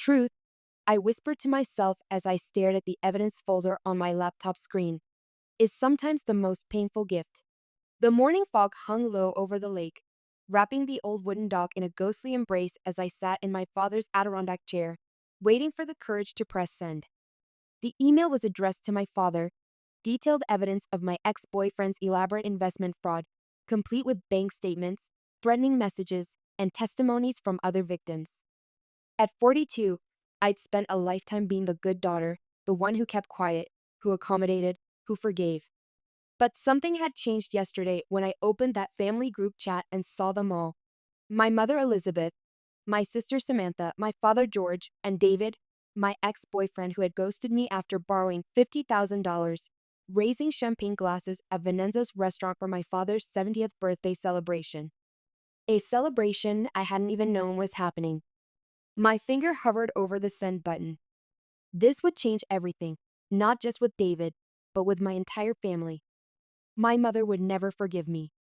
Truth, I whispered to myself as I stared at the evidence folder on my laptop screen, is sometimes the most painful gift. The morning fog hung low over the lake, wrapping the old wooden dock in a ghostly embrace as I sat in my father's Adirondack chair, waiting for the courage to press send. The email was addressed to my father, detailed evidence of my ex-boyfriend's elaborate investment fraud, complete with bank statements, threatening messages, and testimonies from other victims. At 42, I'd spent a lifetime being the good daughter, the one who kept quiet, who accommodated, who forgave. But something had changed yesterday when I opened that family group chat and saw them all. My mother Elizabeth, my sister Samantha, my father George, and David, my ex-boyfriend who had ghosted me after borrowing $50,000, raising champagne glasses at Venenza's restaurant for my father's 70th birthday celebration. A celebration I hadn't even known was happening. My finger hovered over the send button. This would change everything, not just with David, but with my entire family. My mother would never forgive me.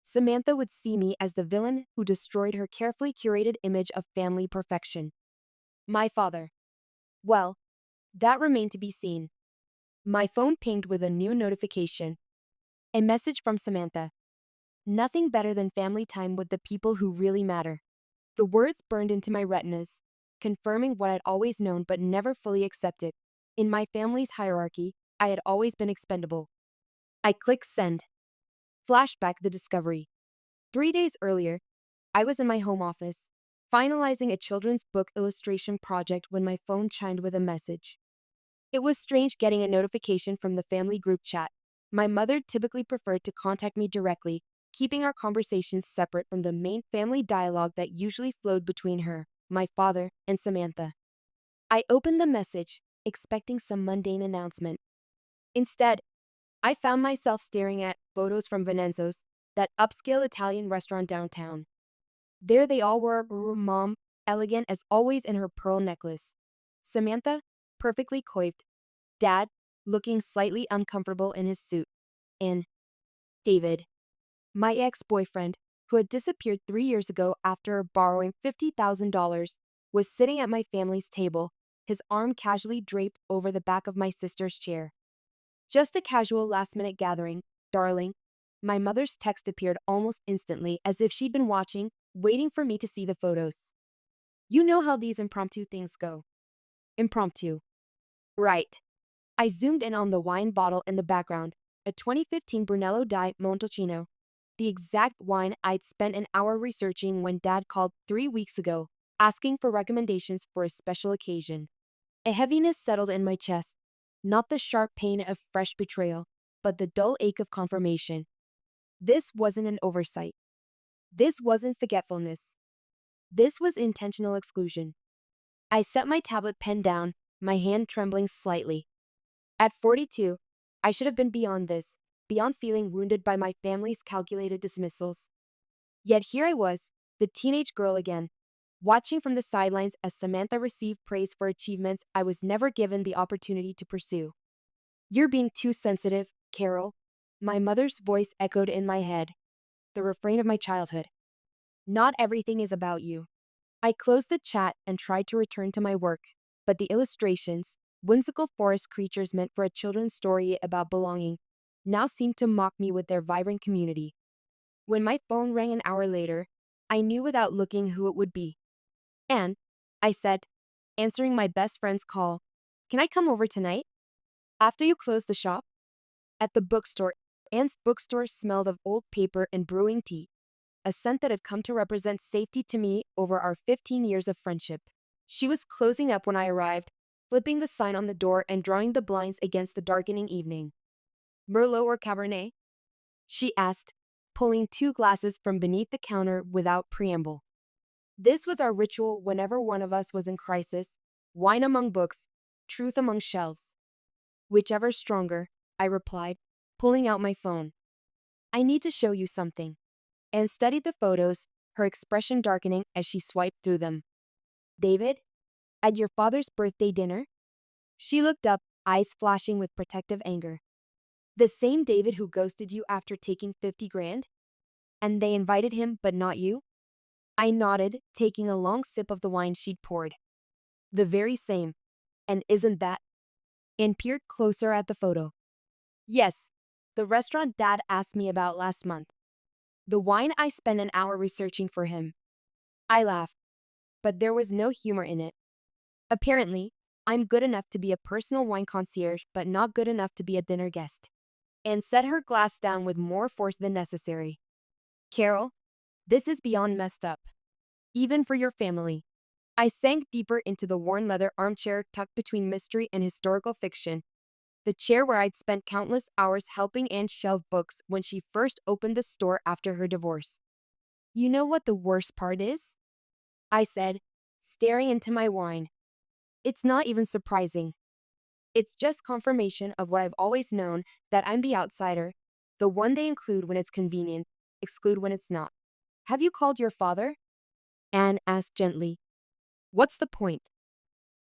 Samantha would see me as the villain who destroyed her carefully curated image of family perfection. My father. Well, that remained to be seen. My phone pinged with a new notification. A message from Samantha. Nothing better than family time with the people who really matter. The words burned into my retinas, confirming what I'd always known but never fully accepted. In my family's hierarchy, I had always been expendable. I clicked send. Flashback the discovery. 3 days earlier, I was in my home office, finalizing a children's book illustration project when my phone chimed with a message. It was strange getting a notification from the family group chat. My mother typically preferred to contact me directly, keeping our conversations separate from the main family dialogue that usually flowed between her, my father, and Samantha. I opened the message, expecting some mundane announcement. Instead, I found myself staring at photos from Venenzo's, that upscale Italian restaurant downtown. There they all were, Mom, elegant as always in her pearl necklace. Samantha, perfectly coiffed. Dad, looking slightly uncomfortable in his suit. And David, my ex-boyfriend, who had disappeared 3 years ago after borrowing $50,000, was sitting at my family's table, his arm casually draped over the back of my sister's chair. Just a casual last-minute gathering, darling. My mother's text appeared almost instantly, as if she'd been watching, waiting for me to see the photos. You know how these impromptu things go. Impromptu. Right. I zoomed in on the wine bottle in the background, a 2015 Brunello di Montalcino, the exact wine I'd spent an hour researching when Dad called 3 weeks ago, asking for recommendations for a special occasion. A heaviness settled in my chest, not the sharp pain of fresh betrayal, but the dull ache of confirmation. This wasn't an oversight. This wasn't forgetfulness. This was intentional exclusion. I set my tablet pen down, my hand trembling slightly. At 42, I should have been beyond this, beyond feeling wounded by my family's calculated dismissals. Yet here I was, the teenage girl again, watching from the sidelines as Samantha received praise for achievements I was never given the opportunity to pursue. You're being too sensitive, Carol. My mother's voice echoed in my head, the refrain of my childhood. Not everything is about you. I closed the chat and tried to return to my work, but the illustrations, whimsical forest creatures meant for a children's story about belonging, now seemed to mock me with their vibrant community. When my phone rang an hour later, I knew without looking who it would be. "Anne," I said, answering my best friend's call, "can I come over tonight? After you close the shop?" At the bookstore, Anne's bookstore smelled of old paper and brewing tea, a scent that had come to represent safety to me over our 15 years of friendship. She was closing up when I arrived, flipping the sign on the door and drawing the blinds against the darkening evening. "Merlot or Cabernet?" she asked, pulling 2 glasses from beneath the counter without preamble. This was our ritual whenever one of us was in crisis: wine among books, truth among shelves. "Whichever's stronger," I replied, pulling out my phone. "I need to show you something." Anne studied the photos, her expression darkening as she swiped through them. "David? At your father's birthday dinner?" She looked up, eyes flashing with protective anger. "The same David who ghosted you after taking 50 grand? And they invited him, but not you?" I nodded, taking a long sip of the wine she'd poured. The very same. And isn't that? And peered closer at the photo. Yes, the restaurant Dad asked me about last month. The wine I spent an hour researching for him. I laughed, but there was no humor in it. Apparently, I'm good enough to be a personal wine concierge, but not good enough to be a dinner guest. And set her glass down with more force than necessary. Carol, this is beyond messed up. Even for your family. I sank deeper into the worn leather armchair tucked between mystery and historical fiction, the chair where I'd spent countless hours helping Anne shelve books when she first opened the store after her divorce. You know what the worst part is? I said, staring into my wine. It's not even surprising. It's just confirmation of what I've always known, that I'm the outsider, the one they include when it's convenient, exclude when it's not. Have you called your father? Anne asked gently. What's the point?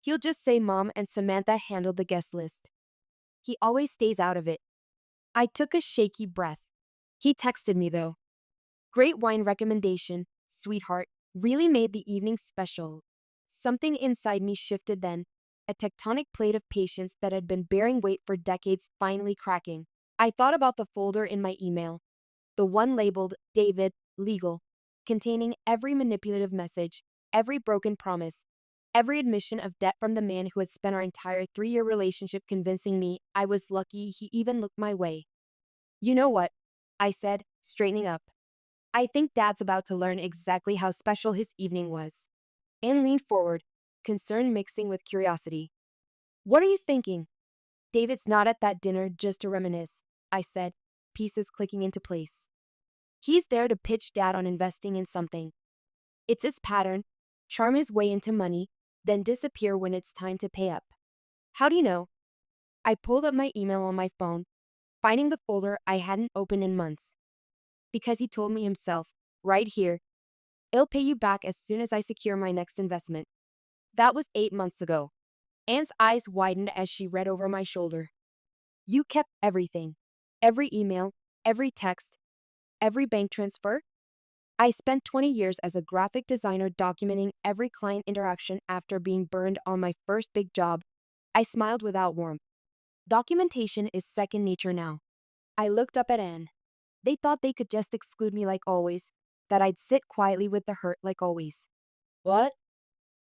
He'll just say Mom and Samantha handled the guest list. He always stays out of it. I took a shaky breath. He texted me though. Great wine recommendation, sweetheart. Really made the evening special. Something inside me shifted then, a tectonic plate of patience that had been bearing weight for decades finally cracking. I thought about the folder in my email, the one labeled David, Legal, containing every manipulative message, every broken promise, every admission of debt from the man who had spent our entire 3-year relationship convincing me I was lucky he even looked my way. You know what? I said, straightening up. I think Dad's about to learn exactly how special his evening was. Anne leaned forward, concern mixing with curiosity. What are you thinking? David's not at that dinner just to reminisce, I said, pieces clicking into place. He's there to pitch Dad on investing in something. It's his pattern, charm his way into money, then disappear when it's time to pay up. How do you know? I pulled up my email on my phone, finding the folder I hadn't opened in months. Because he told me himself, right here, I'll pay you back as soon as I secure my next investment. That was 8 months ago. Anne's eyes widened as she read over my shoulder. You kept everything. Every email, every text, every bank transfer. I spent 20 years as a graphic designer documenting every client interaction after being burned on my first big job. I smiled without warmth. Documentation is second nature now. I looked up at Anne. They thought they could just exclude me like always, that I'd sit quietly with the hurt like always. What?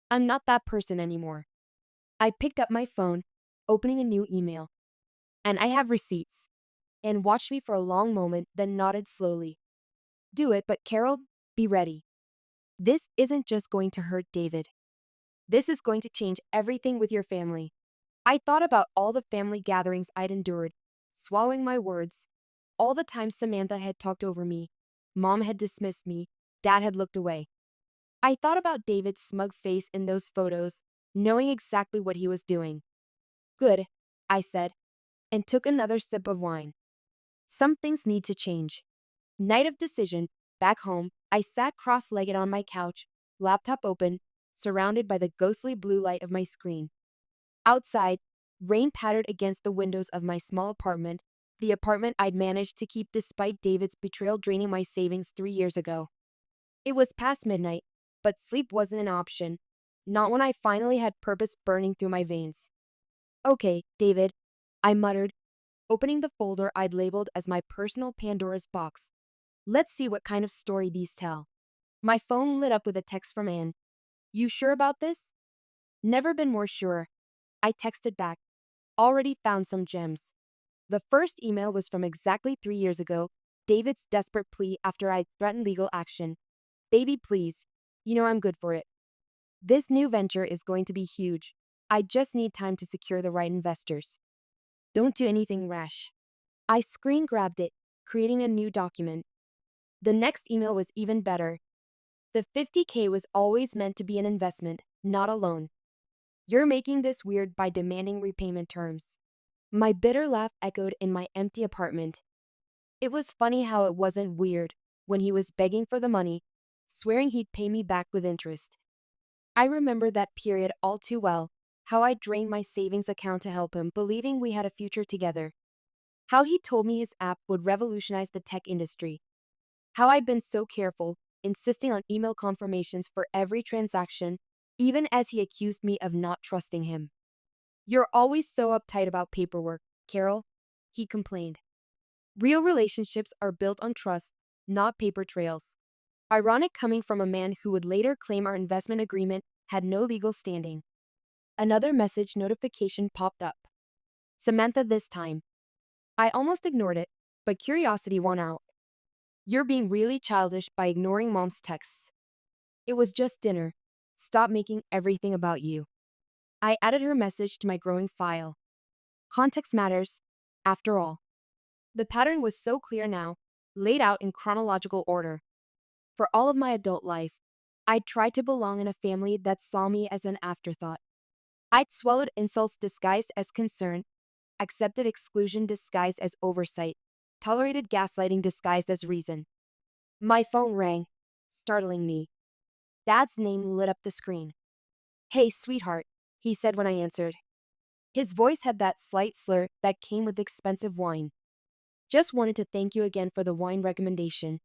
I'm not that person anymore. I picked up my phone, opening a new email. And I have receipts. Anne watched me for a long moment, then nodded slowly. Do it, but Carol, be ready. This isn't just going to hurt David. This is going to change everything with your family. I thought about all the family gatherings I'd endured, swallowing my words, all the times Samantha had talked over me, Mom had dismissed me, Dad had looked away. I thought about David's smug face in those photos, knowing exactly what he was doing. Good, I said, and took another sip of wine. Some things need to change. Night of decision, back home, I sat cross-legged on my couch, laptop open, surrounded by the ghostly blue light of my screen. Outside, rain pattered against the windows of my small apartment, the apartment I'd managed to keep despite David's betrayal draining my savings 3 years ago. It was past midnight, but sleep wasn't an option, not when I finally had purpose burning through my veins. Okay, David, I muttered, opening the folder I'd labeled as my personal Pandora's box. Let's see what kind of story these tell. My phone lit up with a text from Anne. You sure about this? Never been more sure. I texted back. Already found some gems. The first email was from exactly 3 years ago, David's desperate plea after I'd threatened legal action. Baby, please. You know I'm good for it. This new venture is going to be huge. I just need time to secure the right investors. Don't do anything rash. I screen grabbed it, creating a new document. The next email was even better. The $50K was always meant to be an investment, not a loan. You're making this weird by demanding repayment terms. My bitter laugh echoed in my empty apartment. It was funny how it wasn't weird when he was begging for the money, swearing he'd pay me back with interest. I remember that period all too well, how I drained my savings account to help him, believing we had a future together. How he told me his app would revolutionize the tech industry. How I'd been so careful, insisting on email confirmations for every transaction, even as he accused me of not trusting him. "You're always so uptight about paperwork, Carol," he complained. "Real relationships are built on trust, not paper trails." Ironic coming from a man who would later claim our investment agreement had no legal standing. Another message notification popped up. Samantha this time. I almost ignored it, but curiosity won out. "You're being really childish by ignoring mom's texts. It was just dinner. Stop making everything about you." I added her message to my growing file. Context matters, after all. The pattern was so clear now, laid out in chronological order. For all of my adult life, I'd tried to belong in a family that saw me as an afterthought. I'd swallowed insults disguised as concern, accepted exclusion disguised as oversight, tolerated gaslighting disguised as reason. My phone rang, startling me. Dad's name lit up the screen. "Hey, sweetheart," he said when I answered. His voice had that slight slur that came with expensive wine. "Just wanted to thank you again for the wine recommendation.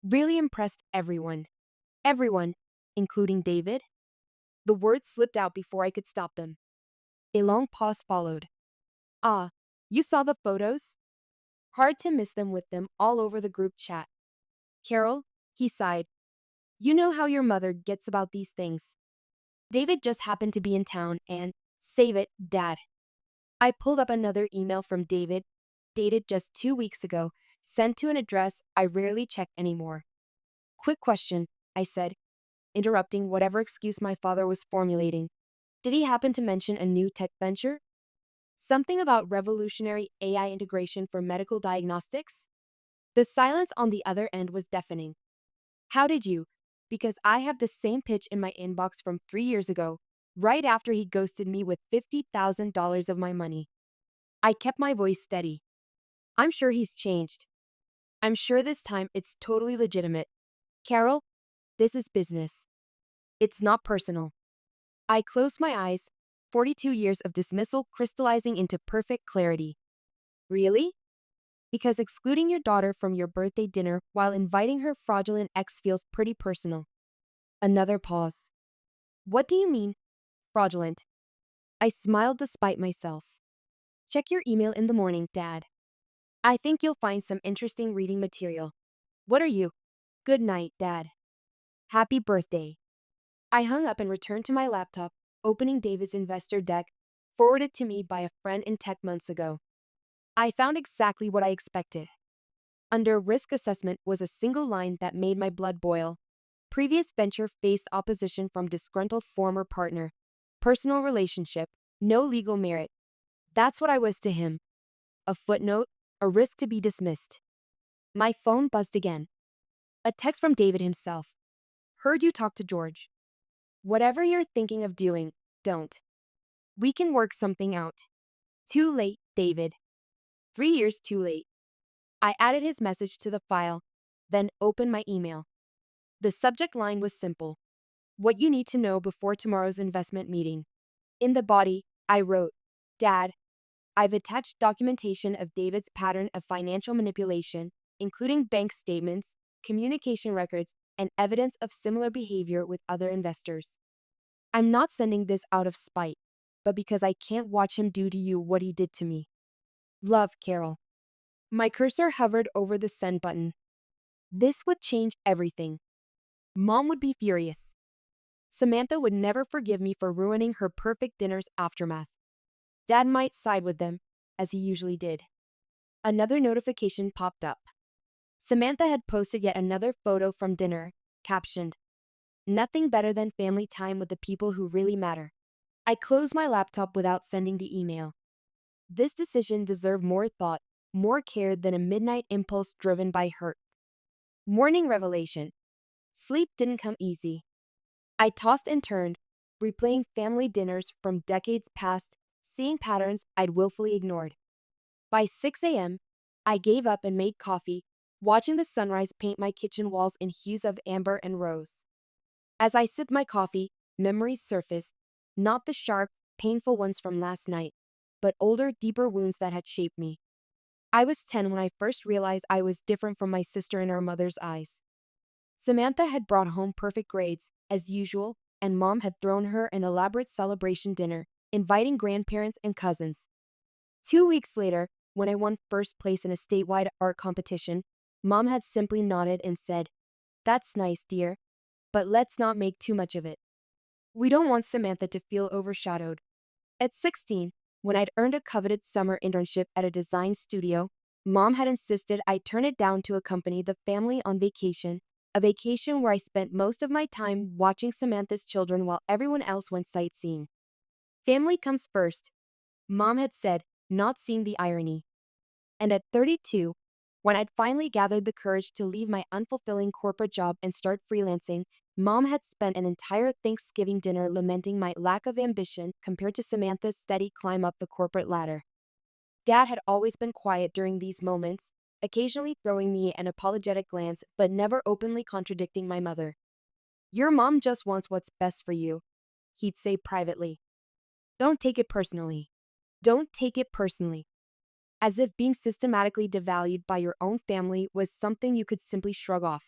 Really impressed everyone." Everyone, including David? The words slipped out before I could stop them. A long pause followed. "Ah, you saw the photos?" Hard to miss them with them all over the group chat. "Carol," he sighed, "you know how your mother gets about these things. David just happened to be in town and, save it, Dad." I pulled up another email from David, dated just 2 weeks ago, sent to an address I rarely check anymore. "Quick question," I said, interrupting whatever excuse my father was formulating. "Did he happen to mention a new tech venture? Something about revolutionary AI integration for medical diagnostics?" The silence on the other end was deafening. "How did you?" Because I have the same pitch in my inbox from 3 years ago, right after he ghosted me with $50,000 of my money. I kept my voice steady. "I'm sure he's changed. I'm sure this time it's totally legitimate. Carol, this is business. It's not personal." I closed my eyes, 42 years of dismissal crystallizing into perfect clarity. "Really? Because excluding your daughter from your birthday dinner while inviting her fraudulent ex feels pretty personal." Another pause. "What do you mean, fraudulent?" I smiled despite myself. "Check your email in the morning, Dad. I think you'll find some interesting reading material. What are you?" "Good night, Dad. Happy birthday." I hung up and returned to my laptop, opening David's investor deck, forwarded to me by a friend in tech months ago. I found exactly what I expected. Under risk assessment was a single line that made my blood boil. Previous venture faced opposition from disgruntled former partner. Personal relationship, no legal merit. That's what I was to him. A footnote, a risk to be dismissed. My phone buzzed again. A text from David himself. "Heard you talk to George. Whatever you're thinking of doing, don't. We can work something out. Too late, David. 3 years too late." I added his message to the file, then opened my email. The subject line was simple. "What you need to know before tomorrow's investment meeting." In the body, I wrote, "Dad, I've attached documentation of David's pattern of financial manipulation, including bank statements, communication records, and evidence of similar behavior with other investors. I'm not sending this out of spite, but because I can't watch him do to you what he did to me. Love, Carol." My cursor hovered over the send button. This would change everything. Mom would be furious. Samantha would never forgive me for ruining her perfect dinner's aftermath. Dad might side with them, as he usually did. Another notification popped up. Samantha had posted yet another photo from dinner, captioned, "Nothing better than family time with the people who really matter." I closed my laptop without sending the email. This decision deserved more thought, more care than a midnight impulse driven by hurt. Morning revelation. Sleep didn't come easy. I tossed and turned, replaying family dinners from decades past, seeing patterns I'd willfully ignored. By 6 a.m., I gave up and made coffee, watching the sunrise paint my kitchen walls in hues of amber and rose. As I sipped my coffee, memories surfaced, not the sharp, painful ones from last night, but older, deeper wounds that had shaped me. I was 10 when I first realized I was different from my sister in her mother's eyes. Samantha had brought home perfect grades, as usual, and Mom had thrown her an elaborate celebration dinner, inviting grandparents and cousins. 2 weeks later, when I won first place in a statewide art competition, Mom had simply nodded and said, "That's nice, dear, but let's not make too much of it. We don't want Samantha to feel overshadowed." At 16, when I'd earned a coveted summer internship at a design studio, Mom had insisted I turn it down to accompany the family on vacation, a vacation where I spent most of my time watching Samantha's children while everyone else went sightseeing. Family comes first, Mom had said, not seeing the irony. And at 32, when I'd finally gathered the courage to leave my unfulfilling corporate job and start freelancing, Mom had spent an entire Thanksgiving dinner lamenting my lack of ambition compared to Samantha's steady climb up the corporate ladder. Dad had always been quiet during these moments, occasionally throwing me an apologetic glance but never openly contradicting my mother. "Your mom just wants what's best for you," he'd say privately. "Don't take it personally. Don't take it personally." As if being systematically devalued by your own family was something you could simply shrug off.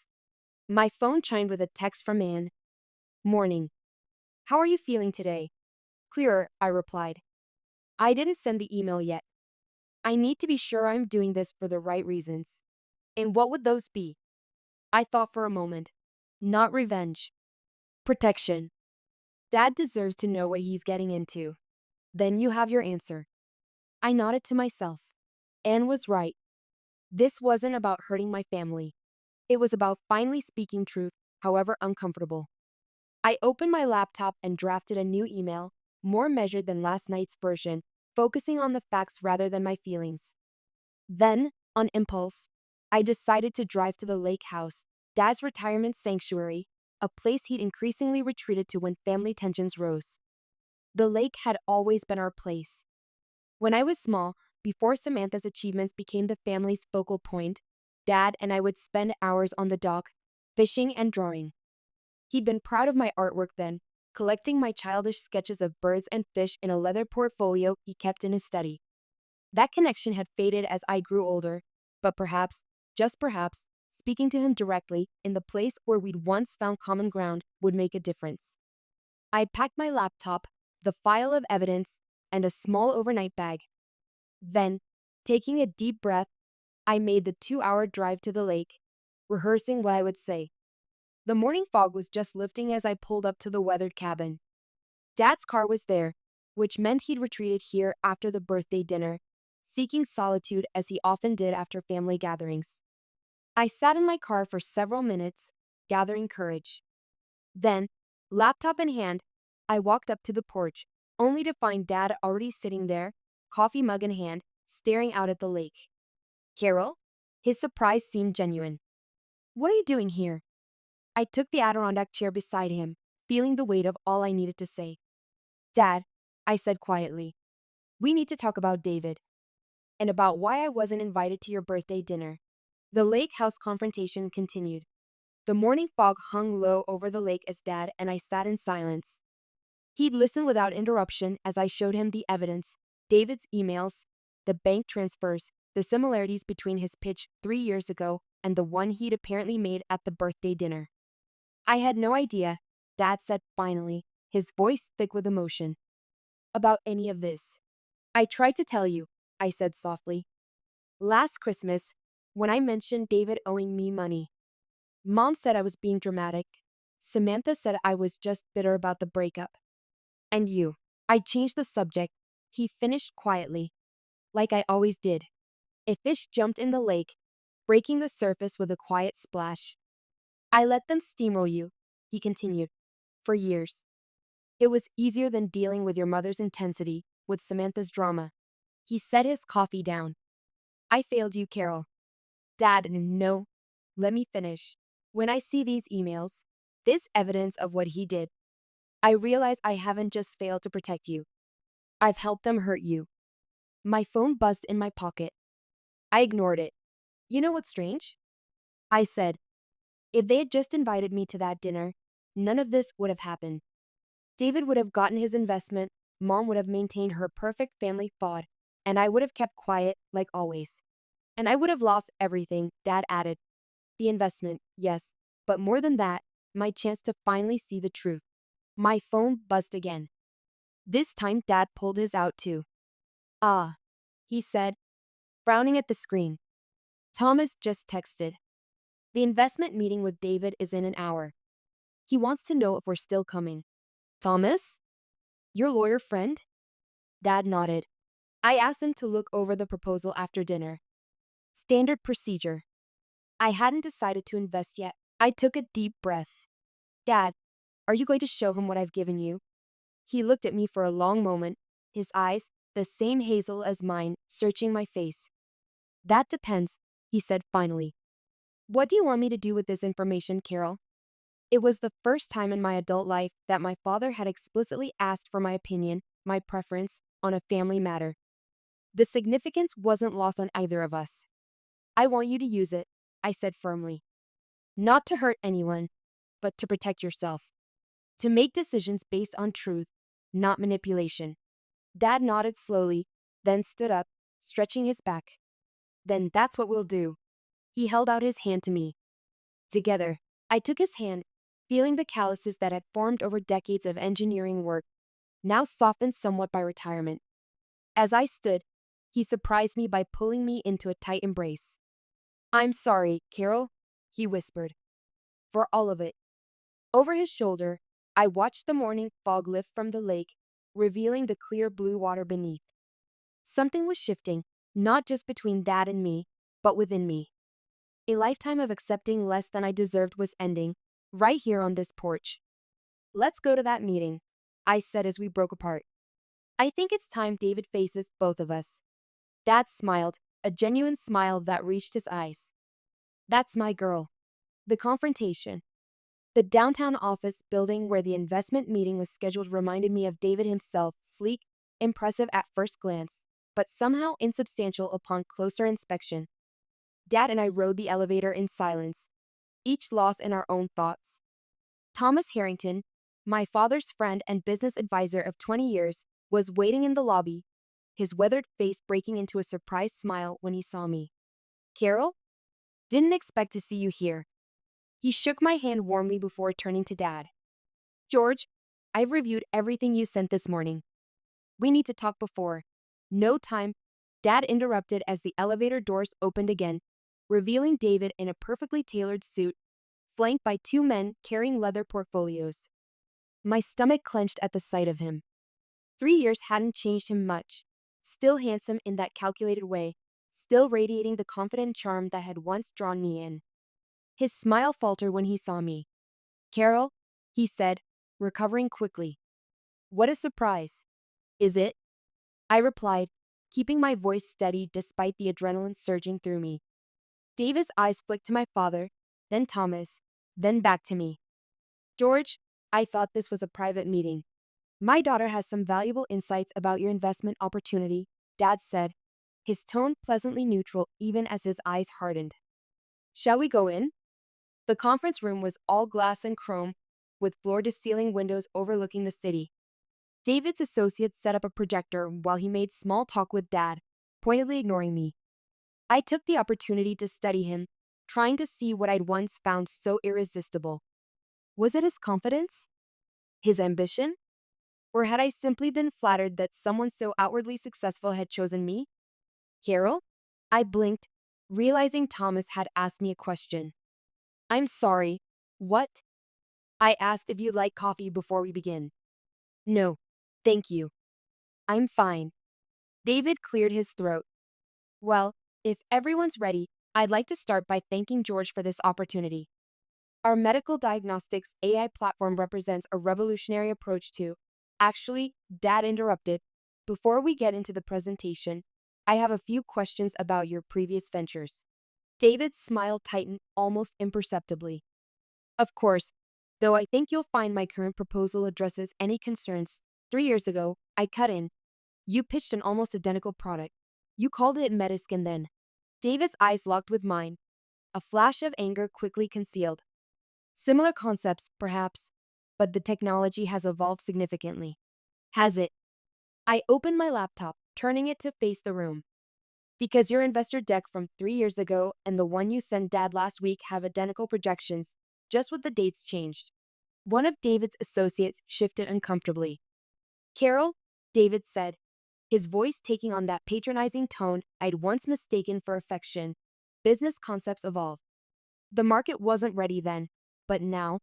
My phone chimed with a text from Anne. "Morning. How are you feeling today?" "Clearer," I replied. "I didn't send the email yet. I need to be sure I'm doing this for the right reasons." "And what would those be?" I thought for a moment. "Not revenge. Protection. Dad deserves to know what he's getting into." "Then you have your answer." I nodded to myself. Anne was right. This wasn't about hurting my family. It was about finally speaking truth, however uncomfortable. I opened my laptop and drafted a new email, more measured than last night's version, focusing on the facts rather than my feelings. Then, on impulse, I decided to drive to the lake house, Dad's retirement sanctuary, a place he'd increasingly retreated to when family tensions rose. The lake had always been our place. When I was small, before Samantha's achievements became the family's focal point, Dad and I would spend hours on the dock, fishing and drawing. He'd been proud of my artwork then, collecting my childish sketches of birds and fish in a leather portfolio he kept in his study. That connection had faded as I grew older, but perhaps, just perhaps, speaking to him directly in the place where we'd once found common ground would make a difference. I packed my laptop, the file of evidence, and a small overnight bag. Then, taking a deep breath, I made the 2-hour drive to the lake, rehearsing what I would say. The morning fog was just lifting as I pulled up to the weathered cabin. Dad's car was there, which meant he'd retreated here after the birthday dinner, seeking solitude as he often did after family gatherings. I sat in my car for several minutes, gathering courage. Then, laptop in hand, I walked up to the porch, only to find Dad already sitting there, coffee mug in hand, staring out at the lake. "Carol?" His surprise seemed genuine. "What are you doing here?" I took the Adirondack chair beside him, feeling the weight of all I needed to say. "Dad," I said quietly, "we need to talk about David, and about why I wasn't invited to your birthday dinner." The lake house confrontation continued. The morning fog hung low over the lake as Dad and I sat in silence. He'd listen without interruption as I showed him the evidence, David's emails, the bank transfers, the similarities between his pitch 3 years ago and the one he'd apparently made at the birthday dinner. "I had no idea," Dad said finally, his voice thick with emotion, "about any of this. I tried to tell you," I said softly. "Last Christmas, when I mentioned David owing me money. Mom said I was being dramatic. Samantha said I was just bitter about the breakup. And you." I changed the subject. He finished quietly, like I always did. "A fish jumped in the lake, breaking the surface with a quiet splash. I let them steamroll you," he continued, "for years. It was easier than dealing with your mother's intensity, with Samantha's drama." He set his coffee down. "I failed you, Carol." "Dad, no. Let me finish. When I see these emails, this evidence of what he did, I realize I haven't just failed to protect you. I've helped them hurt you." My phone buzzed in my pocket. I ignored it. "You know what's strange?" I said. "If they had just invited me to that dinner, none of this would have happened. David would have gotten his investment, Mom would have maintained her perfect family fod, and I would have kept quiet like always. And I would have lost everything," Dad added. "The investment, yes, but more than that, my chance to finally see the truth." My phone buzzed again. This time Dad pulled his out too. Ah, he said, frowning at the screen. Thomas just texted. The investment meeting with David is in an hour. He wants to know if we're still coming. Thomas? Your lawyer friend? Dad nodded. I asked him to look over the proposal after dinner. Standard procedure. I hadn't decided to invest yet. I took a deep breath. Dad, are you going to show him what I've given you? He looked at me for a long moment, his eyes, the same hazel as mine, searching my face. That depends, he said finally. What do you want me to do with this information, Carol? It was the first time in my adult life that my father had explicitly asked for my opinion, my preference, on a family matter. The significance wasn't lost on either of us. I want you to use it, I said firmly. Not to hurt anyone, but to protect yourself. To make decisions based on truth, not manipulation. Dad nodded slowly, then stood up, stretching his back. Then that's what we'll do. He held out his hand to me. Together, I took his hand, feeling the calluses that had formed over decades of engineering work, now softened somewhat by retirement. As I stood, he surprised me by pulling me into a tight embrace. I'm sorry, Carol, he whispered. For all of it. Over his shoulder, I watched the morning fog lift from the lake, revealing the clear blue water beneath. Something was shifting, not just between Dad and me, but within me. A lifetime of accepting less than I deserved was ending, right here on this porch. Let's go to that meeting, I said as we broke apart. I think it's time David faces both of us. Dad smiled, a genuine smile that reached his eyes. That's my girl. The confrontation. The downtown office building where the investment meeting was scheduled reminded me of David himself, sleek, impressive at first glance, but somehow insubstantial upon closer inspection. Dad and I rode the elevator in silence, each lost in our own thoughts. Thomas Harrington, my father's friend and business advisor of 20 years, was waiting in the lobby, his weathered face breaking into a surprised smile when he saw me. Carol? Didn't expect to see you here. He shook my hand warmly before turning to Dad. George, I've reviewed everything you sent this morning. We need to talk before. No time. Dad interrupted as the elevator doors opened again, revealing David in a perfectly tailored suit, flanked by two men carrying leather portfolios. My stomach clenched at the sight of him. 3 years hadn't changed him much. Still handsome in that calculated way, still radiating the confident charm that had once drawn me in. His smile faltered when he saw me. Carol, he said, recovering quickly. What a surprise. Is it? I replied, keeping my voice steady despite the adrenaline surging through me. David's eyes flicked to my father, then Thomas, then back to me. George, I thought this was a private meeting. My daughter has some valuable insights about your investment opportunity, Dad said, his tone pleasantly neutral even as his eyes hardened. Shall we go in? The conference room was all glass and chrome, with floor-to-ceiling windows overlooking the city. David's associates set up a projector while he made small talk with Dad, pointedly ignoring me. I took the opportunity to study him, trying to see what I'd once found so irresistible. Was it his confidence? His ambition? Or had I simply been flattered that someone so outwardly successful had chosen me? Carol? I blinked, realizing Thomas had asked me a question. I'm sorry. What? I asked if you'd like coffee before we begin. No, thank you. I'm fine. David cleared his throat. Well, if everyone's ready, I'd like to start by thanking George for this opportunity. Our medical diagnostics AI platform represents a revolutionary approach to. Actually, Dad interrupted. Before we get into the presentation, I have a few questions about your previous ventures. David's smile tightened almost imperceptibly. Of course, though I think you'll find my current proposal addresses any concerns. 3 years ago, I cut in. You pitched an almost identical product. You called it Metaskin then. David's eyes locked with mine, a flash of anger quickly concealed. Similar concepts, perhaps, but the technology has evolved significantly. Has it? I opened my laptop, turning it to face the room. Because your investor deck from 3 years ago and the one you sent Dad last week have identical projections, just with the dates changed. One of David's associates shifted uncomfortably. Carol, David said, his voice taking on that patronizing tone I'd once mistaken for affection. Business concepts evolve. The market wasn't ready then, but now,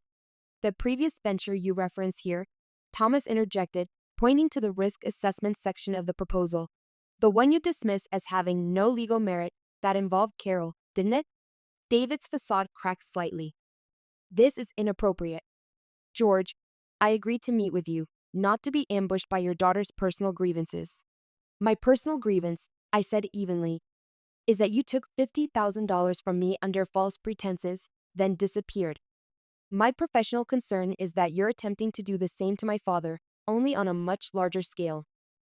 the previous venture you reference here, Thomas interjected, pointing to the risk assessment section of the proposal. The one you dismissed as having no legal merit, that involved Carol, didn't it? David's facade cracked slightly. This is inappropriate. George, I agreed to meet with you, not to be ambushed by your daughter's personal grievances. My personal grievance, I said evenly, is that you took $50,000 from me under false pretenses, then disappeared. My professional concern is that you're attempting to do the same to my father, only on a much larger scale.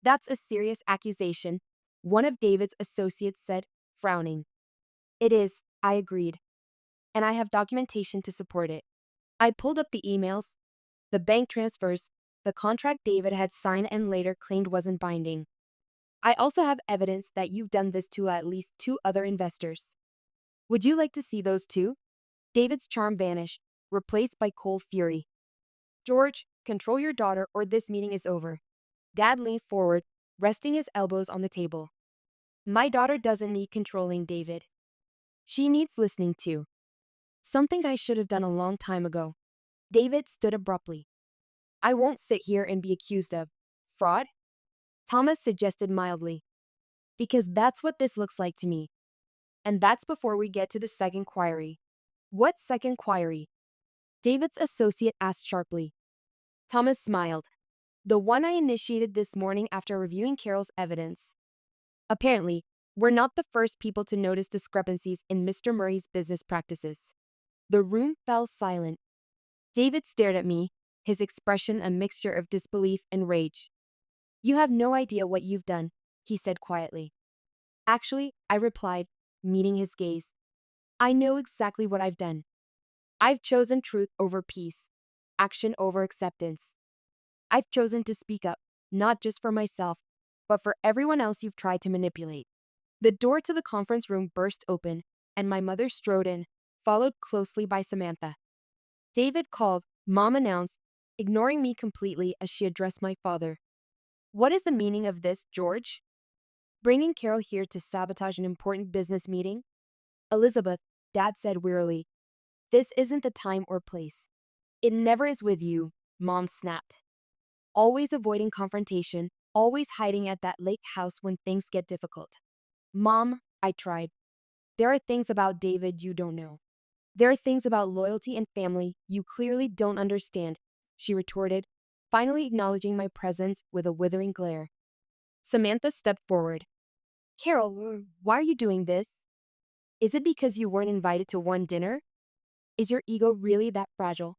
That's a serious accusation, one of David's associates said, frowning. It is, I agreed, and I have documentation to support it. I pulled up the emails, the bank transfers, the contract David had signed and later claimed wasn't binding. I also have evidence that you've done this to at least 2 other investors. Would you like to see those too? David's charm vanished, replaced by cold fury. George, control your daughter or this meeting is over. Dad leaned forward, resting his elbows on the table. My daughter doesn't need controlling, David. She needs listening to. Something I should have done a long time ago. David stood abruptly. I won't sit here and be accused of fraud, Thomas suggested mildly. Because that's what this looks like to me. And that's before we get to the second query. What second query? David's associate asked sharply. Thomas smiled. The one I initiated this morning after reviewing Carol's evidence. Apparently, we're not the first people to notice discrepancies in Mr. Murray's business practices. The room fell silent. David stared at me, his expression a mixture of disbelief and rage. You have no idea what you've done, he said quietly. Actually, I replied, meeting his gaze. I know exactly what I've done. I've chosen truth over peace, action over acceptance. I've chosen to speak up, not just for myself, but for everyone else you've tried to manipulate. The door to the conference room burst open, and my mother strode in, followed closely by Samantha. David called, Mom announced, ignoring me completely as she addressed my father. What is the meaning of this, George? Bringing Carol here to sabotage an important business meeting? Elizabeth, Dad said wearily. This isn't the time or place. It never is with you, Mom snapped. Always avoiding confrontation, always hiding at that lake house when things get difficult. Mom, I tried. There are things about David you don't know. There are things about loyalty and family you clearly don't understand, she retorted, finally acknowledging my presence with a withering glare. Samantha stepped forward. Carol, why are you doing this? Is it because you weren't invited to one dinner? Is your ego really that fragile?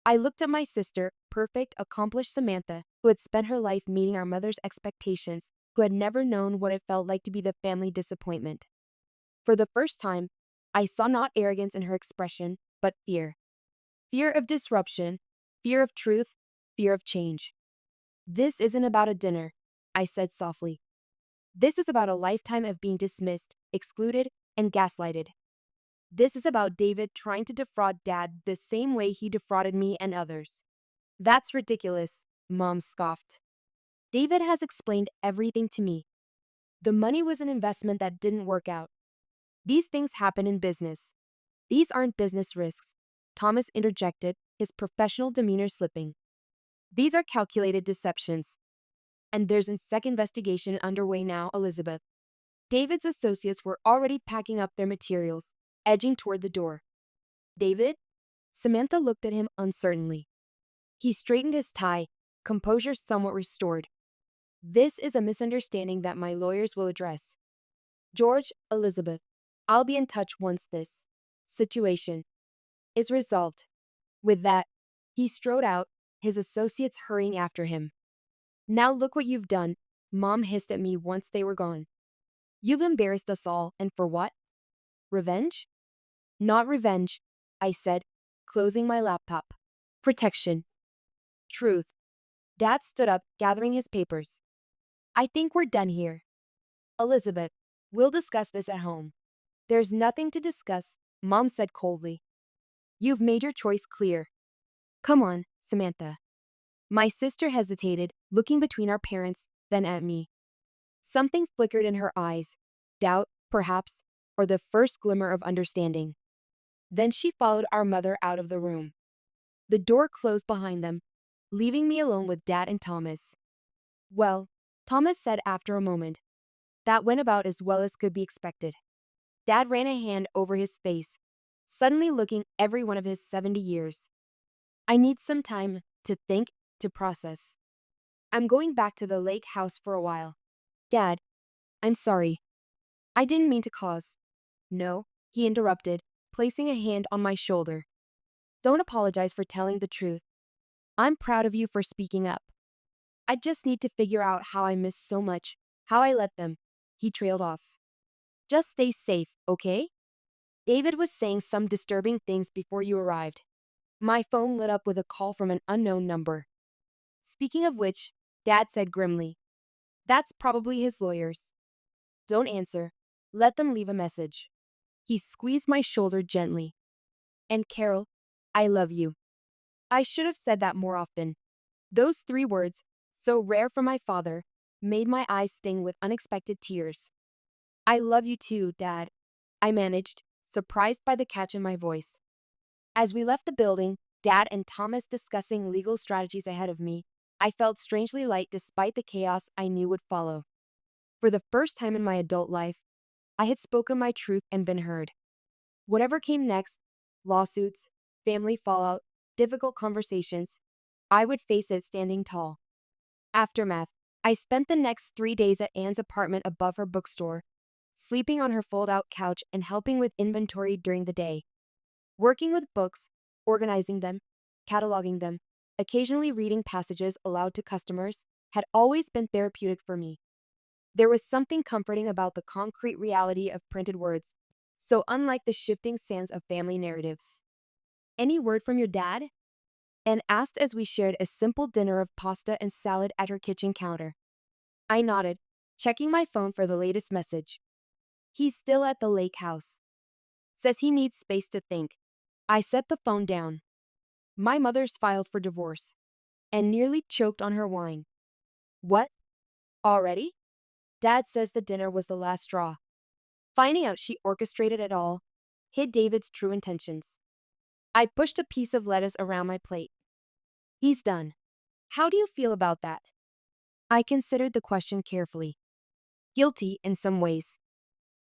I looked at my sister, perfect, accomplished Samantha, who had spent her life meeting our mother's expectations, who had never known what it felt like to be the family disappointment. For the first time, I saw not arrogance in her expression, but fear. Fear of disruption, fear of truth, fear of change. This isn't about a dinner, I said softly. This is about a lifetime of being dismissed, excluded, and gaslighted. This is about David trying to defraud Dad the same way he defrauded me and others. That's ridiculous, Mom scoffed. David has explained everything to me. The money was an investment that didn't work out. These things happen in business. These aren't business risks, Thomas interjected, his professional demeanor slipping. These are calculated deceptions. And there's a second investigation underway now, Elizabeth. David's associates were already packing up their materials, edging toward the door. David? Samantha looked at him uncertainly. He straightened his tie, composure somewhat restored. This is a misunderstanding that my lawyers will address. George, Elizabeth, I'll be in touch once this situation is resolved. With that, he strode out, his associates hurrying after him. Now look what you've done, Mom hissed at me once they were gone. You've embarrassed us all, and for what? Revenge? Not revenge, I said, closing my laptop. Protection. Truth. Dad stood up, gathering his papers. I think we're done here. Elizabeth, we'll discuss this at home. There's nothing to discuss, Mom said coldly. You've made your choice clear. Come on, Samantha. My sister hesitated, looking between our parents, then at me. Something flickered in her eyes. Doubt, perhaps, or the first glimmer of understanding. Then she followed our mother out of the room. The door closed behind them, leaving me alone with Dad and Thomas. Well, Thomas said after a moment, that went about as well as could be expected. Dad ran a hand over his face, suddenly looking every one of his 70 years. I need some time to think, to process. I'm going back to the lake house for a while. Dad, I'm sorry. I didn't mean to cause. No, he interrupted, placing a hand on my shoulder. Don't apologize for telling the truth. I'm proud of you for speaking up. I just need to figure out how I missed so much, how I let them. He trailed off. Just stay safe, okay? David was saying some disturbing things before you arrived. My phone lit up with a call from an unknown number. Speaking of which, Dad said grimly, that's probably his lawyers. Don't answer. Let them leave a message. He squeezed my shoulder gently. And Carol, I love you. I should have said that more often. Those 3 words, so rare for my father, made my eyes sting with unexpected tears. I love you too, Dad. I managed, surprised by the catch in my voice. As we left the building, Dad and Thomas discussing legal strategies ahead of me, I felt strangely light despite the chaos I knew would follow. For the first time in my adult life, I had spoken my truth and been heard. Whatever came next, lawsuits, family fallout, difficult conversations, I would face it standing tall. Aftermath. I spent the next 3 days at Anne's apartment above her bookstore, sleeping on her fold-out couch and helping with inventory during the day. Working with books, organizing them, cataloging them, occasionally reading passages aloud to customers, had always been therapeutic for me. There was something comforting about the concrete reality of printed words, so unlike the shifting sands of family narratives. Any word from your dad? Anne asked as we shared a simple dinner of pasta and salad at her kitchen counter. I nodded, checking my phone for the latest message. He's still at the lake house. Says he needs space to think. I set the phone down. My mother's filed for divorce, and nearly choked on her wine. What? Already? Dad says the dinner was the last straw. Finding out she orchestrated it all hid David's true intentions. I pushed a piece of lettuce around my plate. He's done. How do you feel about that? I considered the question carefully. Guilty in some ways.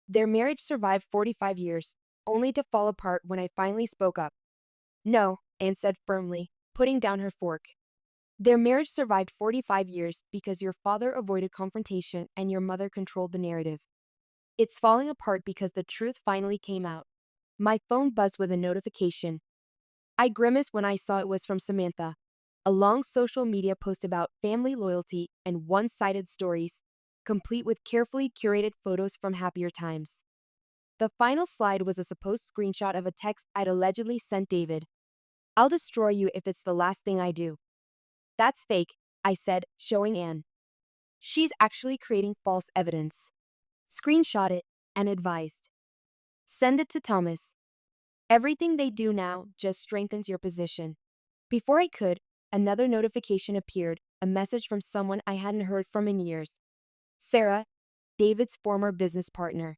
Their marriage survived 45 years, only to fall apart when I finally spoke up. No, Anne said firmly, putting down her fork. Their marriage survived 45 years because your father avoided confrontation and your mother controlled the narrative. It's falling apart because the truth finally came out. My phone buzzed with a notification. I grimaced when I saw it was from Samantha. A long social media post about family loyalty and one-sided stories, complete with carefully curated photos from happier times. The final slide was a supposed screenshot of a text I'd allegedly sent David. I'll destroy you if it's the last thing I do. That's fake, I said, showing Anne. She's actually creating false evidence. Screenshot it and advised. Send it to Thomas. Everything they do now just strengthens your position. Before I could, another notification appeared, a message from someone I hadn't heard from in years. Sarah, David's former business partner.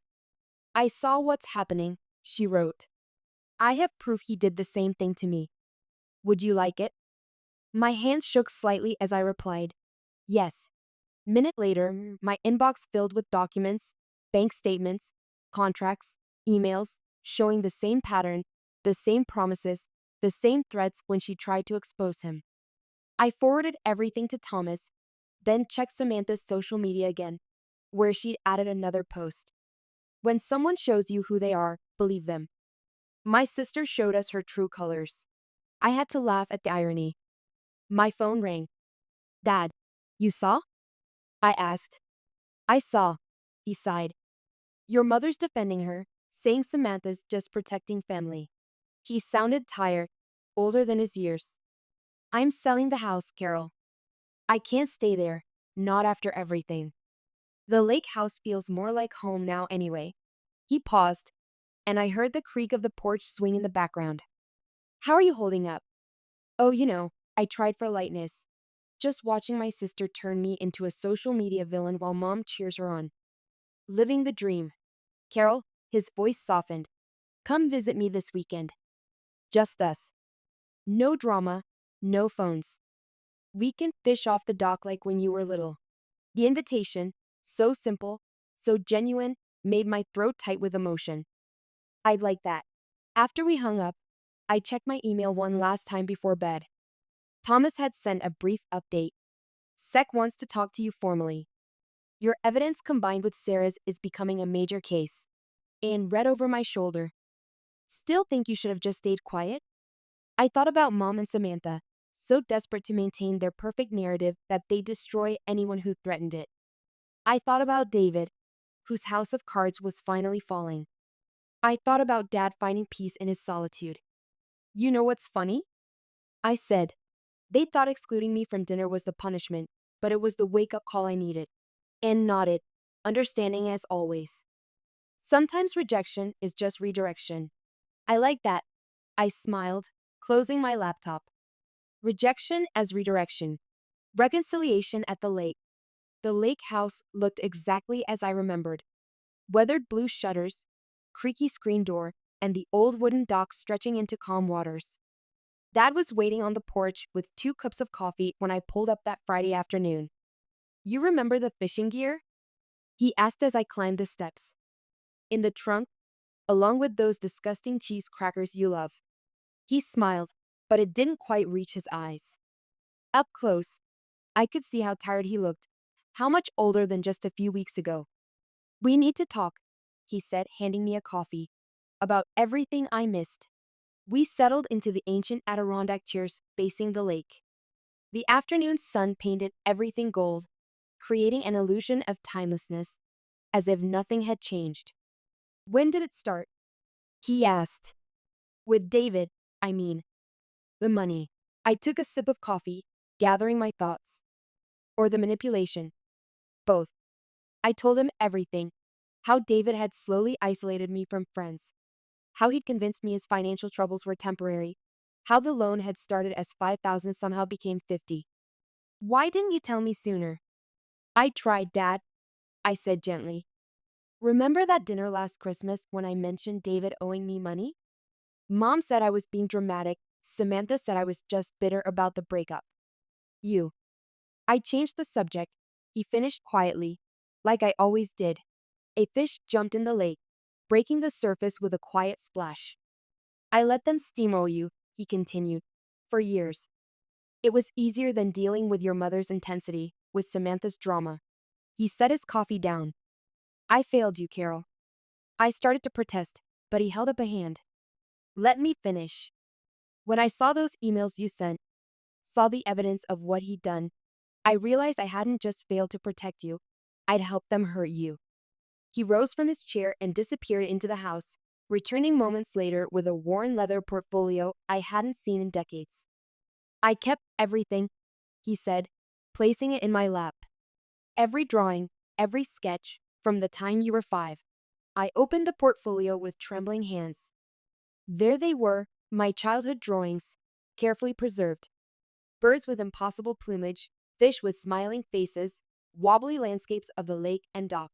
I saw what's happening, she wrote. I have proof he did the same thing to me. Would you like it? My hands shook slightly as I replied, yes. Minute later, my inbox filled with documents, bank statements, contracts, emails, showing the same pattern, the same promises, the same threats when she tried to expose him. I forwarded everything to Thomas, then checked Samantha's social media again, where she'd added another post. When someone shows you who they are, believe them. My sister showed us her true colors. I had to laugh at the irony. My phone rang. Dad, you saw? I asked. I saw, he sighed. Your mother's defending her, saying Samantha's just protecting family. He sounded tired, older than his years. I'm selling the house, Carol. I can't stay there, not after everything. The lake house feels more like home now anyway. He paused, and I heard the creak of the porch swing in the background. How are you holding up? Oh, I tried for lightness, just watching my sister turn me into a social media villain while mom cheers her on. Living the dream. Carol, his voice softened. Come visit me this weekend. Just us. No drama, no phones. We can fish off the dock like when you were little. The invitation, so simple, so genuine, made my throat tight with emotion. I'd like that. After we hung up, I checked my email one last time before bed. Thomas had sent a brief update. Sec wants to talk to you formally. Your evidence combined with Sarah's is becoming a major case. Anne read over my shoulder. Still think you should have just stayed quiet? I thought about Mom and Samantha, so desperate to maintain their perfect narrative that they'd destroy anyone who threatened it. I thought about David, whose house of cards was finally falling. I thought about Dad finding peace in his solitude. You know what's funny? I said. They thought excluding me from dinner was the punishment, but it was the wake-up call I needed. Anne nodded, understanding as always. Sometimes rejection is just redirection. I like that. I smiled, closing my laptop. Rejection as redirection. Reconciliation at the lake. The lake house looked exactly as I remembered. Weathered blue shutters, creaky screen door, and the old wooden dock stretching into calm waters. Dad was waiting on the porch with 2 cups of coffee when I pulled up that Friday afternoon. You remember the fishing gear? He asked as I climbed the steps. In the trunk, along with those disgusting cheese crackers you love. He smiled, but it didn't quite reach his eyes. Up close, I could see how tired he looked, how much older than just a few weeks ago. We need to talk, he said, handing me a coffee, about everything I missed. We settled into the ancient Adirondack chairs facing the lake. The afternoon sun painted everything gold, creating an illusion of timelessness, as if nothing had changed. When did it start? He asked. With David, I mean. The money. I took a sip of coffee, gathering my thoughts. Or the manipulation. Both. I told him everything. How David had slowly isolated me from friends. How he'd convinced me his financial troubles were temporary. How the loan had started as 5,000 somehow became 50. Why didn't you tell me sooner? I tried, Dad, I said gently. Remember that dinner last Christmas when I mentioned David owing me money? Mom said I was being dramatic. Samantha said I was just bitter about the breakup. You. I changed the subject. He finished quietly, like I always did. A fish jumped in the lake, breaking the surface with a quiet splash. I let them steamroll you, he continued, for years. It was easier than dealing with your mother's intensity, with Samantha's drama. He set his coffee down. I failed you, Carol. I started to protest, but he held up a hand. Let me finish. When I saw those emails you sent, saw the evidence of what he'd done, I realized I hadn't just failed to protect you, I'd helped them hurt you. He rose from his chair and disappeared into the house, returning moments later with a worn leather portfolio I hadn't seen in decades. I kept everything, he said, placing it in my lap. Every drawing, every sketch, from the time you were 5. I opened the portfolio with trembling hands. There they were, my childhood drawings, carefully preserved. Birds with impossible plumage, fish with smiling faces, wobbly landscapes of the lake and dock.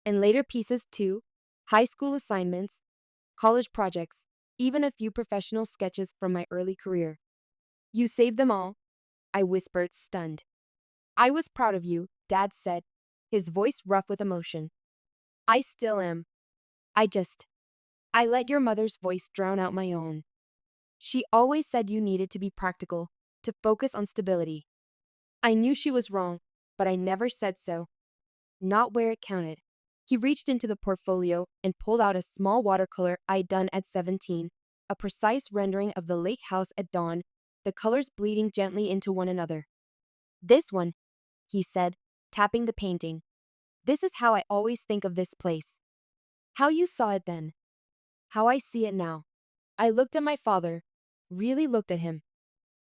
And later pieces too, high school assignments, college projects, even a few professional sketches from my early career. You saved them all, I whispered, stunned. I was proud of you, Dad said, his voice rough with emotion. I still am. I let your mother's voice drown out my own. She always said you needed to be practical, to focus on stability. I knew she was wrong, but I never said so. Not where it counted. He reached into the portfolio and pulled out a small watercolor I'd done at 17, a precise rendering of the lake house at dawn, the colors bleeding gently into one another. This one, he said, tapping the painting. This is how I always think of this place. How you saw it then. How I see it now. I looked at my father, really looked at him.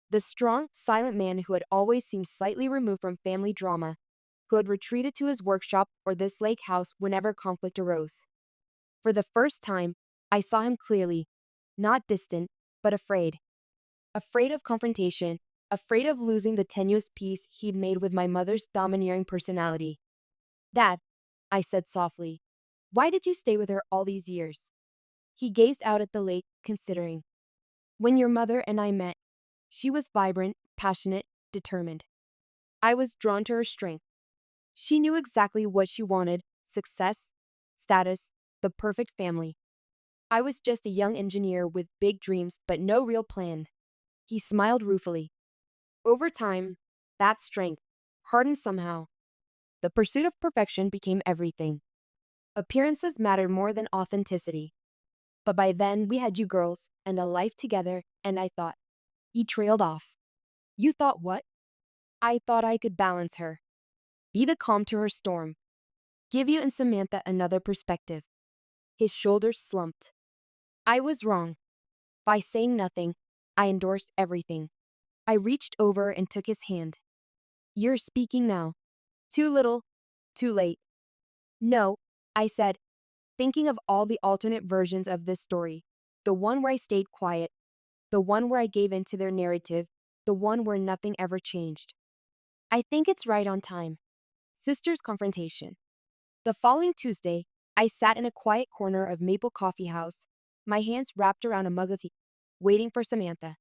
The strong, silent man who had always seemed slightly removed from family drama, who had retreated to his workshop or this lake house whenever conflict arose. For the first time, I saw him clearly, not distant, but afraid. afraid of confrontation, afraid of losing the tenuous peace he'd made with my mother's domineering personality. Dad, I said softly, why did you stay with her all these years? He gazed out at the lake, considering. When your mother and I met, she was vibrant, passionate, determined. I was drawn to her strength. She knew exactly what she wanted: success, status, the perfect family. I was just a young engineer with big dreams but no real plan. He smiled ruefully. Over time, that strength hardened somehow. The pursuit of perfection became everything. Appearances mattered more than authenticity. But by then, we had you girls and a life together, and I thought. He trailed off. You thought what? I thought I could balance her, be the calm to her storm, give you and Samantha another perspective. His shoulders slumped. I was wrong. By saying nothing, I endorsed everything. I reached over and took his hand. You're speaking now. Too little, too late. No, I said, thinking of all the alternate versions of this story. The one where I stayed quiet, the one where I gave in to their narrative, the one where nothing ever changed. I think it's right on time. Sisters' confrontation. The following Tuesday, I sat in a quiet corner of Maple Coffee House, my hands wrapped around a mug of tea, waiting for Samantha.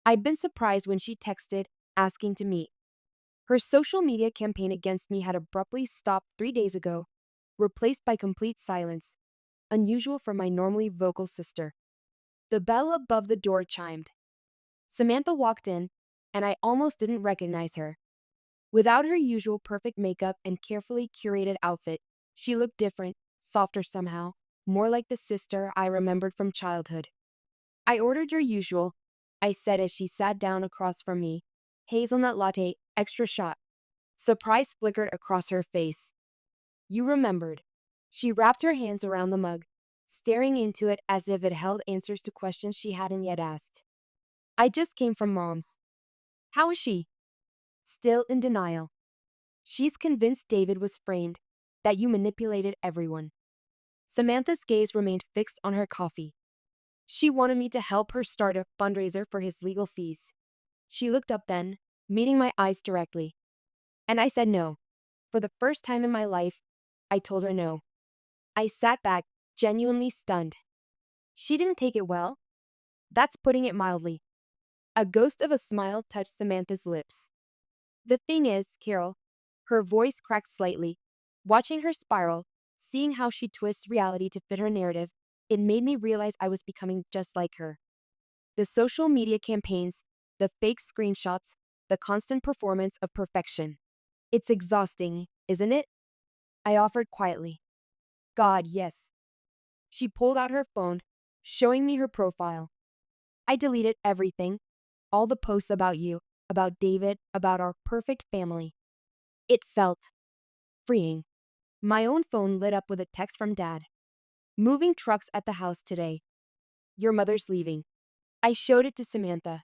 I'd been surprised when she texted, asking to meet. Her social media campaign against me had abruptly stopped 3 days ago, replaced by complete silence, unusual for my normally vocal sister. The bell above the door chimed. Samantha walked in, and I almost didn't recognize her. Without her usual perfect makeup and carefully curated outfit, she looked different, softer somehow, more like the sister I remembered from childhood. I ordered your usual, I said as she sat down across from me. Hazelnut latte, extra shot. Surprise flickered across her face. You remembered. She wrapped her hands around the mug, staring into it as if it held answers to questions she hadn't yet asked. I just came from Mom's. How is she? Still in denial. She's convinced David was framed, that you manipulated everyone. Samantha's gaze remained fixed on her coffee. She wanted me to help her start a fundraiser for his legal fees. She looked up then, meeting my eyes directly. And I said no. For the first time in my life, I told her no. I sat back, genuinely stunned. She didn't take it well. That's putting it mildly. A ghost of a smile touched Samantha's lips. The thing is, Carol, her voice cracked slightly. Watching her spiral, seeing how she twists reality to fit her narrative, it made me realize I was becoming just like her. The social media campaigns, the fake screenshots, the constant performance of perfection. It's exhausting, isn't it? I offered quietly. God, yes. She pulled out her phone, showing me her profile. I deleted everything, all the posts about you, about David, about our perfect family. It felt freeing. My own phone lit up with a text from Dad. Moving trucks at the house today. Your mother's leaving. I showed it to Samantha.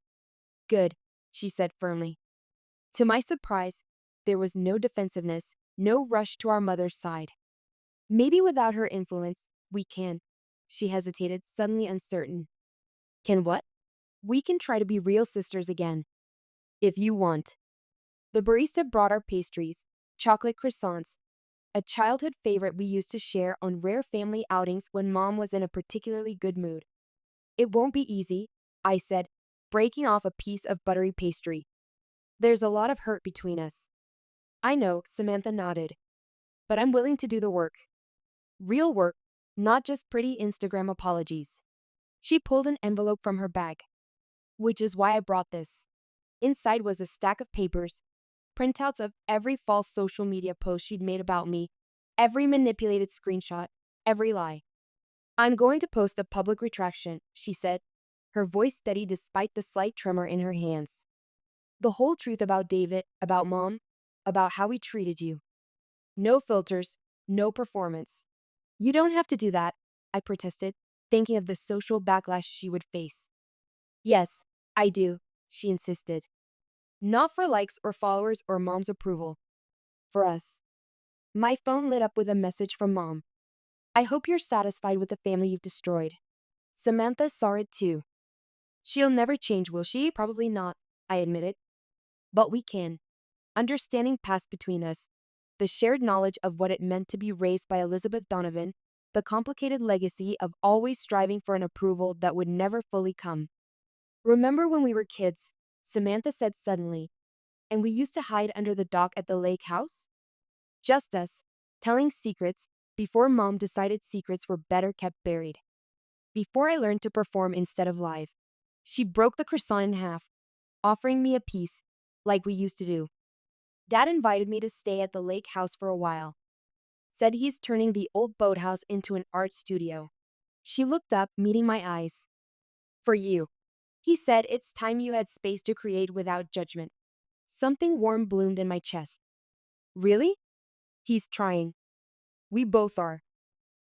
Good, she said firmly. To my surprise, there was no defensiveness, no rush to our mother's side. Maybe without her influence, we can. She hesitated, suddenly uncertain. Can what? We can try to be real sisters again. If you want. The barista brought our pastries, chocolate croissants, a childhood favorite we used to share on rare family outings when Mom was in a particularly good mood. It won't be easy, I said, breaking off a piece of buttery pastry. There's a lot of hurt between us. I know, Samantha nodded. But I'm willing to do the work. Real work, not just pretty Instagram apologies. She pulled an envelope from her bag. Which is why I brought this. Inside was a stack of papers, printouts of every false social media post she'd made about me, every manipulated screenshot, every lie. I'm going to post a public retraction, she said, her voice steady despite the slight tremor in her hands. The whole truth about David, about Mom, about how we treated you. No filters, no performance. You don't have to do that, I protested, thinking of the social backlash she would face. Yes, I do, she insisted. Not for likes or followers or Mom's approval. For us. My phone lit up with a message from Mom. I hope you're satisfied with the family you've destroyed. Samantha saw it too. She'll never change, will she? Probably not, I admitted. But we can. Understanding passed between us. The shared knowledge of what it meant to be raised by Elizabeth Donovan, the complicated legacy of always striving for an approval that would never fully come. Remember when we were kids? Samantha said suddenly. And we used to hide under the dock at the lake house? Just us, telling secrets, before Mom decided secrets were better kept buried. Before I learned to perform instead of live. She broke the croissant in half, offering me a piece, like we used to do. Dad invited me to stay at the lake house for a while. Said he's turning the old boathouse into an art studio. She looked up, meeting my eyes. For you. He said it's time you had space to create without judgment. Something warm bloomed in my chest. Really? He's trying. We both are.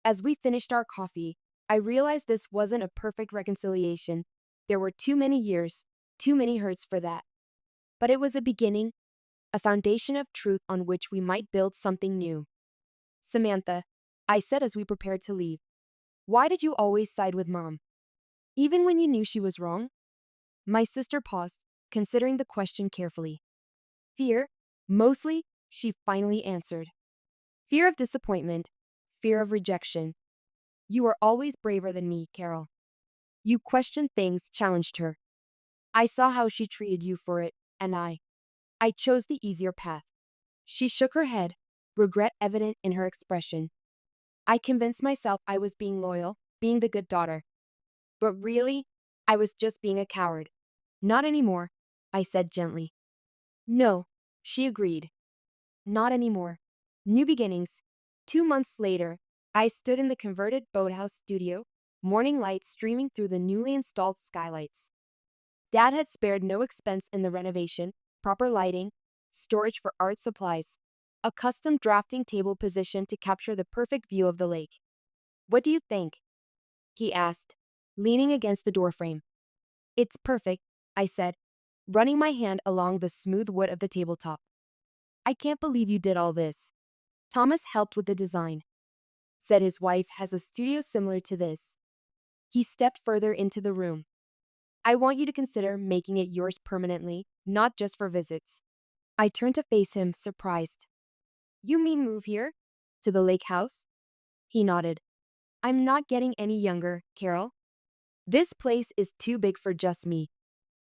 As we finished our coffee, I realized this wasn't a perfect reconciliation. There were too many years, too many hurts for that. But it was a beginning, a foundation of truth on which we might build something new. Samantha, I said as we prepared to leave, why did you always side with Mom? Even when you knew she was wrong? My sister paused, considering the question carefully. Fear, mostly, she finally answered. Fear of disappointment, fear of rejection. You are always braver than me, Carol. You questioned things, challenged her. I saw how she treated you for it, and I chose the easier path. She shook her head, regret evident in her expression. I convinced myself I was being loyal, being the good daughter. But really, I was just being a coward. Not anymore, I said gently. No, she agreed. Not anymore. New beginnings. 2 months later, I stood in the converted boathouse studio, morning light streaming through the newly installed skylights. Dad had spared no expense in the renovation, proper lighting, storage for art supplies, a custom drafting table positioned to capture the perfect view of the lake. What do you think? He asked, leaning against the doorframe. It's perfect, I said, running my hand along the smooth wood of the tabletop. I can't believe you did all this. Thomas helped with the design. Said his wife has a studio similar to this. He stepped further into the room. I want you to consider making it yours permanently, not just for visits. I turned to face him, surprised. You mean move here? To the lake house? He nodded. I'm not getting any younger, Carol. This place is too big for just me.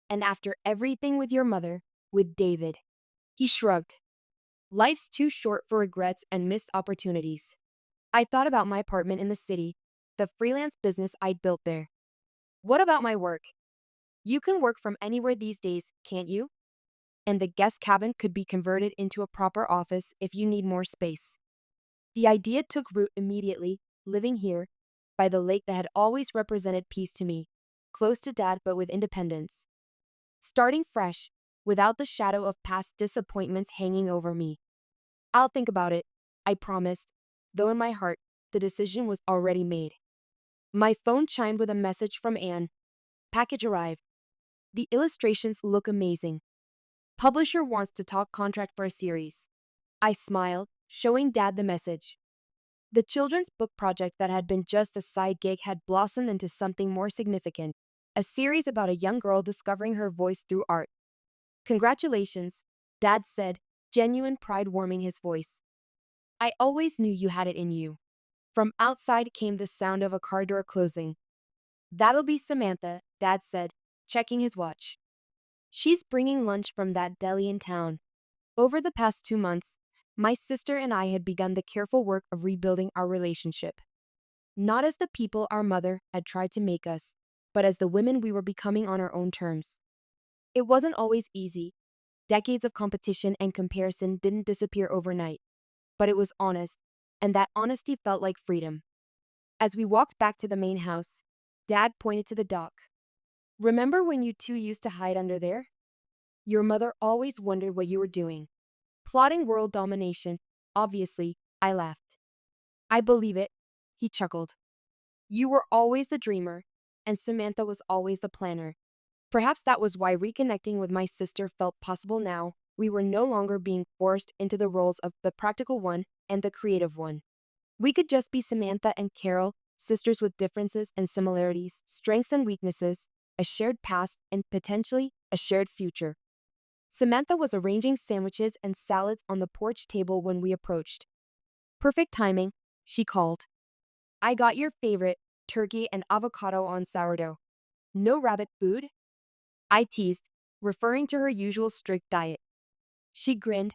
And after everything with your mother, with David. He shrugged. Life's too short for regrets and missed opportunities. I thought about my apartment in the city, the freelance business I'd built there. What about my work? You can work from anywhere these days, can't you? And the guest cabin could be converted into a proper office if you need more space. The idea took root immediately, living here, by the lake that had always represented peace to me, close to Dad but with independence. Starting fresh, without the shadow of past disappointments hanging over me. I'll think about it, I promised, though in my heart, the decision was already made. My phone chimed with a message from Anne. Package arrived. The illustrations look amazing. Publisher wants to talk contract for a series. I smiled, showing Dad the message. The children's book project that had been just a side gig had blossomed into something more significant, a series about a young girl discovering her voice through art. Congratulations, Dad said, genuine pride warming his voice. I always knew you had it in you. From outside came the sound of a car door closing. That'll be Samantha, Dad said, checking his watch. She's bringing lunch from that deli in town. Over the past 2 months, my sister and I had begun the careful work of rebuilding our relationship. Not as the people our mother had tried to make us, but as the women we were becoming on our own terms. It wasn't always easy. Decades of competition and comparison didn't disappear overnight. But it was honest, and that honesty felt like freedom. As we walked back to the main house, Dad pointed to the dock. Remember when you two used to hide under there? Your mother always wondered what you were doing. Plotting world domination, obviously, I laughed. I believe it, he chuckled. You were always the dreamer, and Samantha was always the planner. Perhaps that was why reconnecting with my sister felt possible now. We were no longer being forced into the roles of the practical one and the creative one. We could just be Samantha and Carol, sisters with differences and similarities, strengths and weaknesses, a shared past, and potentially a shared future. Samantha was arranging sandwiches and salads on the porch table when we approached. Perfect timing, she called. I got your favorite, turkey and avocado on sourdough. No rabbit food? I teased, referring to her usual strict diet. She grinned,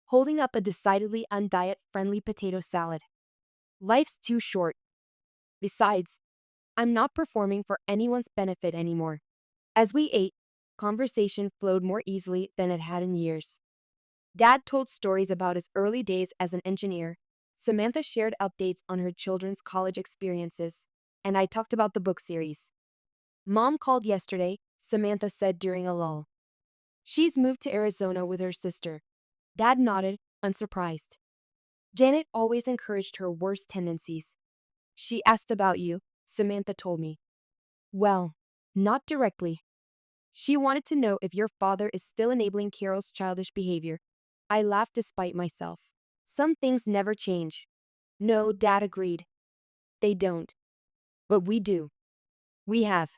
holding up a decidedly undiet-friendly potato salad. Life's too short. Besides, I'm not performing for anyone's benefit anymore. As we ate, conversation flowed more easily than it had in years. Dad told stories about his early days as an engineer. Samantha shared updates on her children's college experiences, and I talked about the book series. Mom called yesterday, Samantha said during a lull. She's moved to Arizona with her sister. Dad nodded, unsurprised. Janet always encouraged her worst tendencies. She asked about you, Samantha told me. Well, not directly. She wanted to know if your father is still enabling Carol's childish behavior. I laughed despite myself. Some things never change. No, Dad agreed. They don't. But we do. We have.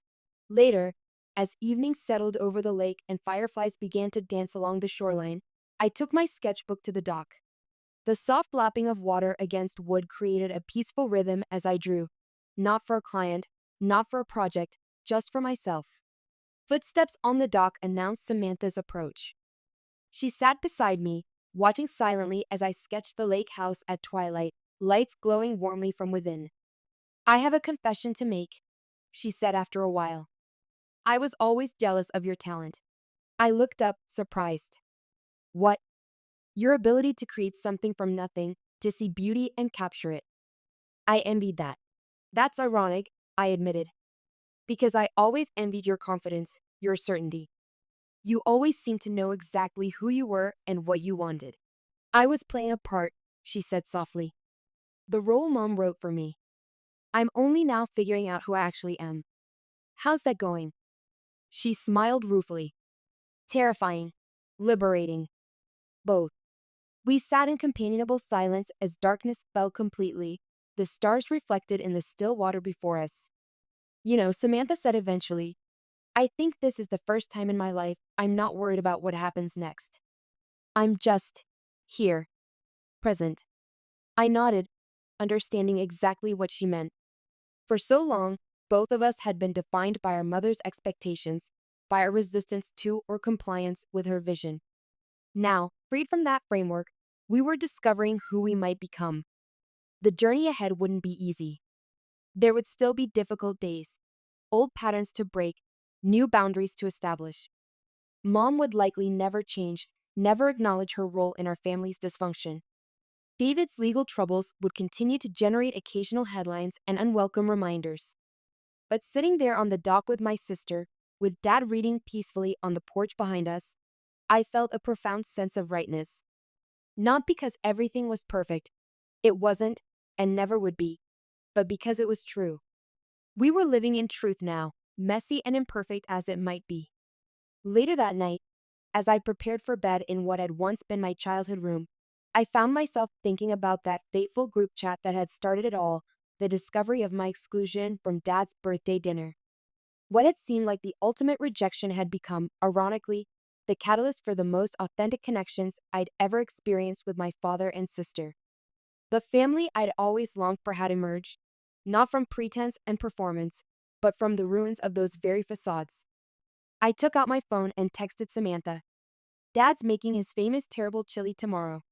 Later, as evening settled over the lake and fireflies began to dance along the shoreline, I took my sketchbook to the dock. The soft lapping of water against wood created a peaceful rhythm as I drew. Not for a client, not for a project, just for myself. Footsteps on the dock announced Samantha's approach. She sat beside me, watching silently as I sketched the lake house at twilight, lights glowing warmly from within. I have a confession to make, she said after a while. I was always jealous of your talent. I looked up, surprised. What? Your ability to create something from nothing, to see beauty and capture it. I envied that. That's ironic, I admitted. Because I always envied your confidence, your certainty. You always seemed to know exactly who you were and what you wanted. I was playing a part, she said softly. The role Mom wrote for me. I'm only now figuring out who I actually am. How's that going? She smiled ruefully. Terrifying. Liberating. Both. We sat in companionable silence as darkness fell completely, the stars reflected in the still water before us. Samantha said eventually, I think this is the first time in my life I'm not worried about what happens next. I'm just here, present. I nodded, understanding exactly what she meant. For so long, both of us had been defined by our mother's expectations, by our resistance to or compliance with her vision. Now, freed from that framework, we were discovering who we might become. The journey ahead wouldn't be easy. There would still be difficult days, old patterns to break, new boundaries to establish. Mom would likely never change, never acknowledge her role in our family's dysfunction. David's legal troubles would continue to generate occasional headlines and unwelcome reminders. But sitting there on the dock with my sister, with Dad reading peacefully on the porch behind us, I felt a profound sense of rightness. Not because everything was perfect. It wasn't, and never would be. But because it was true. We were living in truth now, messy and imperfect as it might be. Later that night, as I prepared for bed in what had once been my childhood room, I found myself thinking about that fateful group chat that had started it all, the discovery of my exclusion from Dad's birthday dinner. What had seemed like the ultimate rejection had become, ironically, the catalyst for the most authentic connections I'd ever experienced with my father and sister. The family I'd always longed for had emerged, not from pretense and performance, but from the ruins of those very facades. I took out my phone and texted Samantha. Dad's making his famous terrible chili tomorrow.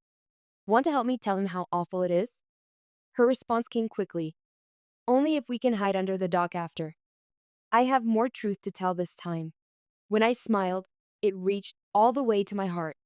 Want to help me tell him how awful it is? Her response came quickly. Only if we can hide under the dock after. I have more truth to tell this time. When I smiled, it reached all the way to my heart.